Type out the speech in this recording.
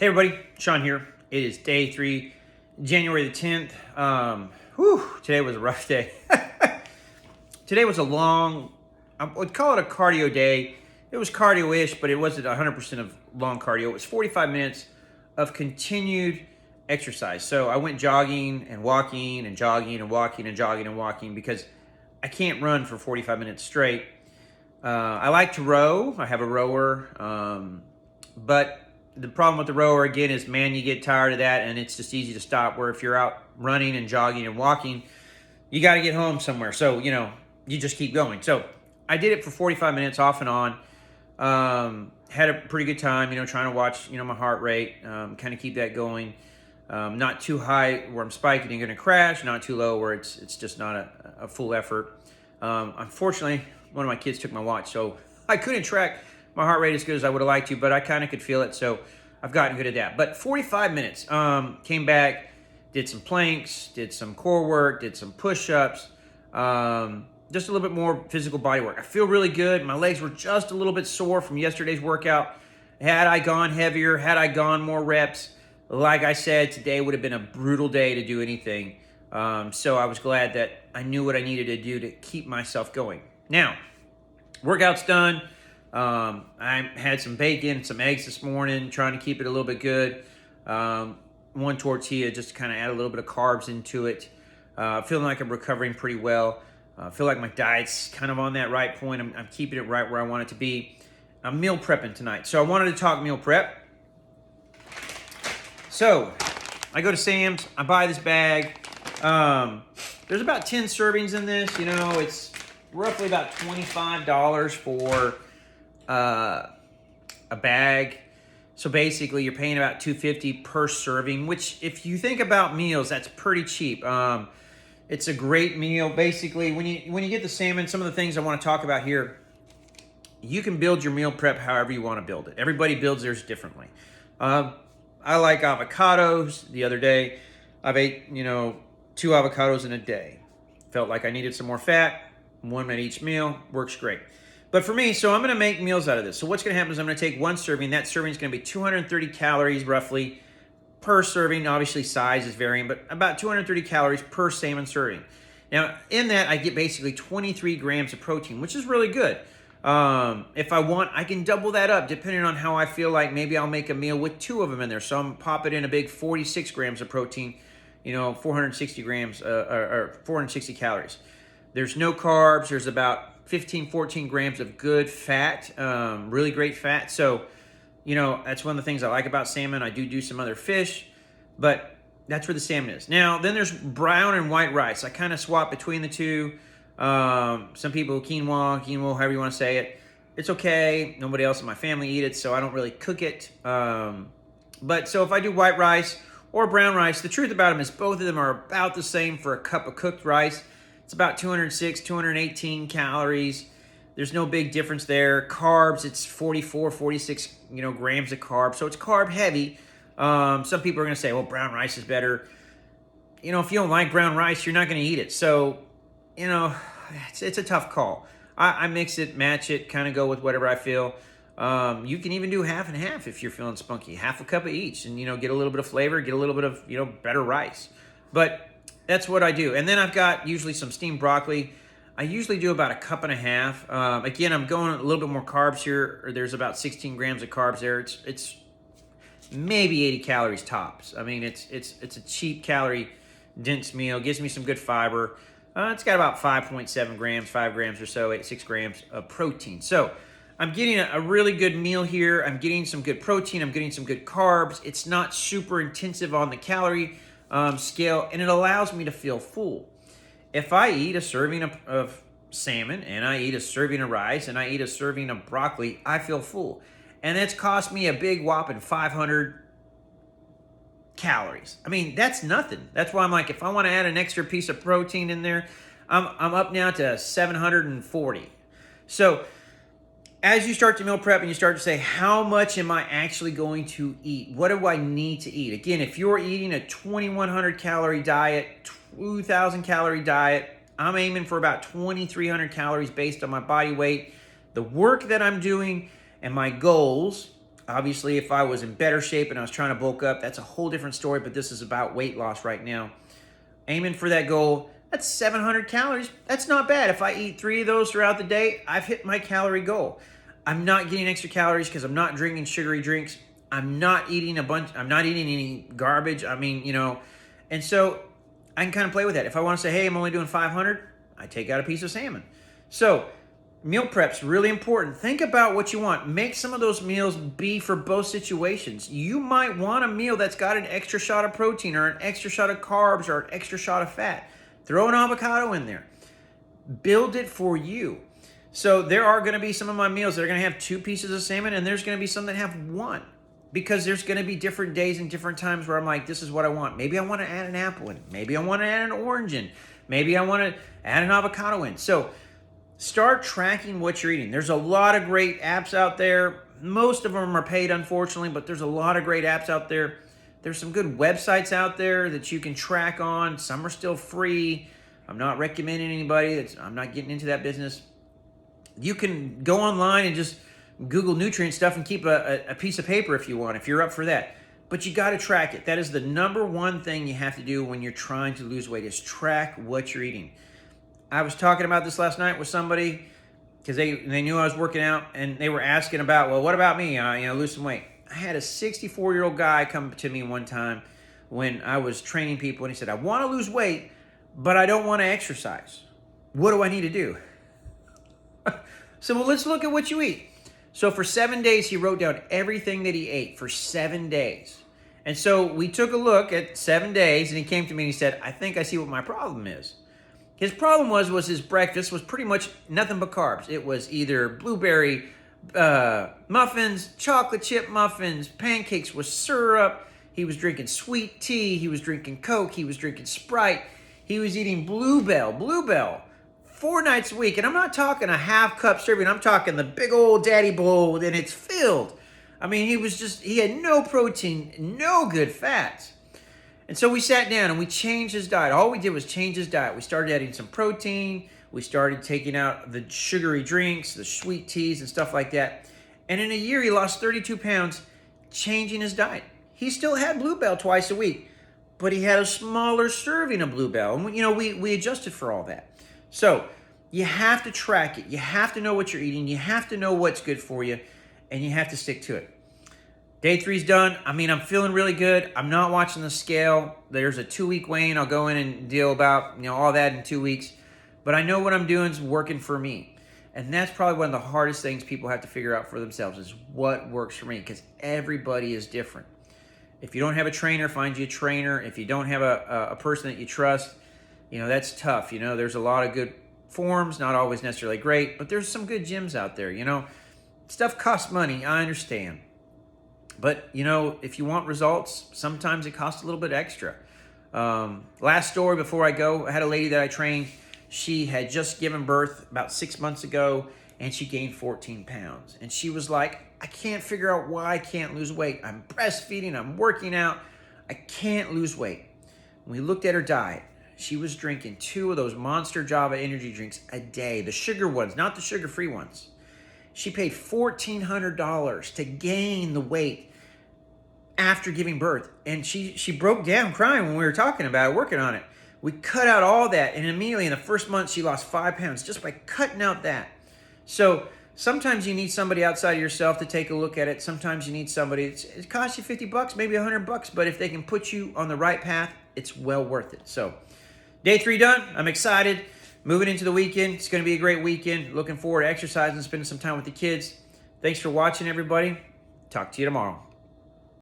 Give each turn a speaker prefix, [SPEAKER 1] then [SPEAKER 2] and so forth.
[SPEAKER 1] Hey everybody, Sean here. It is day 3, January the 10th. Today was a rough day. Today was a long, I would call it a cardio day. It was cardio-ish, but it wasn't 100% of long cardio. It was 45 minutes of continued exercise. So I went jogging and walking and jogging and walking and jogging and walking because I can't run for 45 minutes straight. I like to row. I have a rower, but the problem with the rower, again, is, man, you get tired of that, and it's just easy to stop, where if you're out running and jogging and walking, you got to get home somewhere. So, you just keep going. So I did it for 45 minutes off and on. Had a pretty good time, trying to watch, my heart rate, kind of keep that going. Not too high where I'm spiking and going to crash, not too low where it's just not a full effort. Unfortunately, one of my kids took my watch, so I couldn't track my heart rate as good as I would have liked to, but I kind of could feel it, so I've gotten good at that. But 45 minutes, came back, did some planks, did some core work, did some push-ups, just a little bit more physical body work. I feel really good. My legs were just a little bit sore from yesterday's workout. Had I gone heavier, had I gone more reps, like I said, today would have been a brutal day to do anything. So I was glad that I knew what I needed to do to keep myself going. Now, workout's done. I had some bacon, some eggs this morning, trying to keep it a little bit good. One tortilla just to kind of add a little bit of carbs into it. Feeling like I'm recovering pretty well. Feel like my diet's kind of on that right point. I'm keeping it right where I want it to be. I'm meal prepping tonight. So I wanted to talk meal prep. So I go to Sam's, I buy this bag. There's about 10 servings in this. It's roughly about $25 for a bag. So basically you're paying about $2.50 per serving, which if you think about meals, that's pretty cheap. It's a great meal. Basically, when you get the salmon, some of the things I want to talk about here, you can build your meal prep however you want to build it. Everybody builds theirs differently. I like avocados. The other day, I've ate, 2 avocados in a day. Felt like I needed some more fat. One at each meal. Works great. But for me, so I'm going to make meals out of this. So what's going to happen is I'm going to take one serving. That serving is going to be 230 calories roughly per serving. Obviously, size is varying, but about 230 calories per salmon serving. Now, in that, I get basically 23 grams of protein, which is really good. If I want, I can double that up depending on how I feel like. Maybe I'll make a meal with 2 of them in there. So I'm popping in a big 46 grams of protein, 460 grams or 460 calories. There's no carbs. There's about 14 grams of good fat, really great fat. So, that's one of the things I like about salmon. I do some other fish, but that's where the salmon is. Now, then there's brown and white rice. I kind of swap between the two. Some people, quinoa, however you want to say it. It's okay. Nobody else in my family eat it, so I don't really cook it. But so if I do white rice or brown rice, the truth about them is both of them are about the same for a cup of cooked rice. It's about 206, 218 calories. There's no big difference there. Carbs, it's 44, 46, grams of carbs. So it's carb heavy. Some people are going to say, well, brown rice is better. If you don't like brown rice, you're not going to eat it. So, it's a tough call. I mix it, match it, kind of go with whatever I feel. You can even do half and half if you're feeling spunky. Half a cup of each and, get a little bit of flavor, get a little bit of, better rice. But that's what I do. And then I've got usually some steamed broccoli. I usually do about a cup and a half. Again, I'm going a little bit more carbs here. There's about 16 grams of carbs there. It's maybe 80 calories tops. I mean, it's a cheap calorie dense meal. Gives me some good fiber. It's got about 5.7 grams, 5 grams or so, 6 grams of protein. So I'm getting a really good meal here. I'm getting some good protein. I'm getting some good carbs. It's not super intensive on the calorie scale, and it allows me to feel full. If I eat a serving of salmon and I eat a serving of rice and I eat a serving of broccoli, I feel full. And it's cost me a big whopping 500 calories. I mean, that's nothing. That's why I'm like, if I want to add an extra piece of protein in there, I'm up now to 740. So as you start to meal prep and you start to say, how much am I actually going to eat? What do I need to eat? Again, if you're eating a 2,100 calorie diet, 2,000 calorie diet, I'm aiming for about 2,300 calories based on my body weight, the work that I'm doing, and my goals. Obviously, if I was in better shape and I was trying to bulk up, that's a whole different story, but this is about weight loss right now. Aiming for that goal, that's 700 calories. That's not bad. If I eat 3 of those throughout the day, I've hit my calorie goal. I'm not getting extra calories because I'm not drinking sugary drinks. I'm not eating any garbage. I mean, and so I can kind of play with that. If I want to say, hey, I'm only doing 500, I take out a piece of salmon. So meal prep's really important. Think about what you want. Make some of those meals be for both situations. You might want a meal that's got an extra shot of protein or an extra shot of carbs or an extra shot of fat. Throw an avocado in there. Build it for you. So there are going to be some of my meals that are going to have 2 pieces of salmon, and there's going to be some that have 1. Because there's going to be different days and different times where I'm like, this is what I want. Maybe I want to add an apple in. Maybe I want to add an orange in. Maybe I want to add an avocado in. So start tracking what you're eating. There's a lot of great apps out there. Most of them are paid, unfortunately, but there's a lot of great apps out there. There's some good websites out there that you can track on. Some are still free. I'm not recommending anybody. I'm not getting into that business. You can go online and just Google nutrient stuff and keep a piece of paper if you want, if you're up for that. But you got to track it. That is the number one thing you have to do when you're trying to lose weight, is track what you're eating. I was talking about this last night with somebody because they knew I was working out, and they were asking about, well, what about me? Lose some weight. I had a 64-year-old guy come to me one time when I was training people, and he said, I want to lose weight, but I don't want to exercise. What do I need to do? So, well, let's look at what you eat. So for 7 days, he wrote down everything that he ate for 7 days. And so we took a look at 7 days, and he came to me and he said, I think I see what my problem is. His problem was his breakfast was pretty much nothing but carbs. It was either blueberry muffins, chocolate chip muffins, pancakes with syrup. He was drinking sweet tea. He was drinking Coke. He was drinking Sprite. He was eating Bluebell 4 nights a week. And I'm not talking a half cup serving. I'm talking the big old daddy bowl and it's filled. I mean, he had no protein, no good fats. And so we sat down and we changed his diet. All we did was change his diet. We started adding some protein. We started taking out the sugary drinks, the sweet teas and stuff like that. And in a year, he lost 32 pounds changing his diet. He still had Bluebell twice a week, but he had a smaller serving of Bluebell. And we adjusted for all that. So you have to track it. You have to know what you're eating. You have to know what's good for you, and you have to stick to it. Day 3's done. I mean, I'm feeling really good. I'm not watching the scale. There's a 2-week weigh-in. I'll go in and deal about all that in 2 weeks. But I know what I'm doing is working for me. And that's probably one of the hardest things people have to figure out for themselves, is what works for me, because everybody is different. If you don't have a trainer, find you a trainer. If you don't have a person that you trust, that's tough. There's a lot of good forms, not always necessarily great, but there's some good gyms out there. Stuff costs money, I understand. But, if you want results, sometimes it costs a little bit extra. Last story before I go, I had a lady that I trained. She had just given birth about 6 months ago, and she gained 14 pounds. And she was like, I can't figure out why I can't lose weight. I'm breastfeeding, I'm working out, I can't lose weight. We looked at her diet. She was drinking 2 of those Monster Java energy drinks a day, the sugar ones, not the sugar-free ones. She paid $1,400 to gain the weight after giving birth. And she broke down crying when we were talking about it, working on it. We cut out all that, and immediately in the first month, she lost 5 pounds just by cutting out that. So sometimes you need somebody outside of yourself to take a look at it. Sometimes you need somebody, it costs you $50, maybe $100, but if they can put you on the right path, it's well worth it. So day 3 done. I'm excited. Moving into the weekend. It's going to be a great weekend. Looking forward to exercising and spending some time with the kids. Thanks for watching, everybody. Talk to you tomorrow.